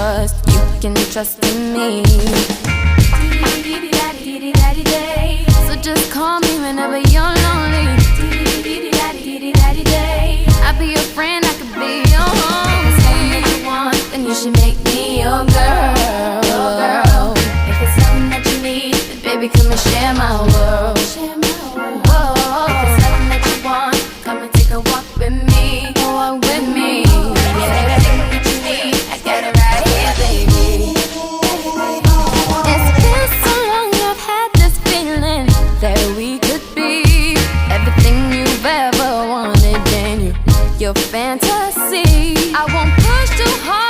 trust. You can trust in me. So just call me whenever you're lonely. I'll be your friend, I could be your home. If it's something that you want, then you should make me your girl. If it's something that you need, then baby, come and share my world. Whoa. If it's something that you want, come and take a walk with me. Walk with me. Yeah. Everything that you need, I got it right here, baby. It's been so long, I've had this feeling that we could be everything you've ever wanted, and your fantasy. I won't push too hard.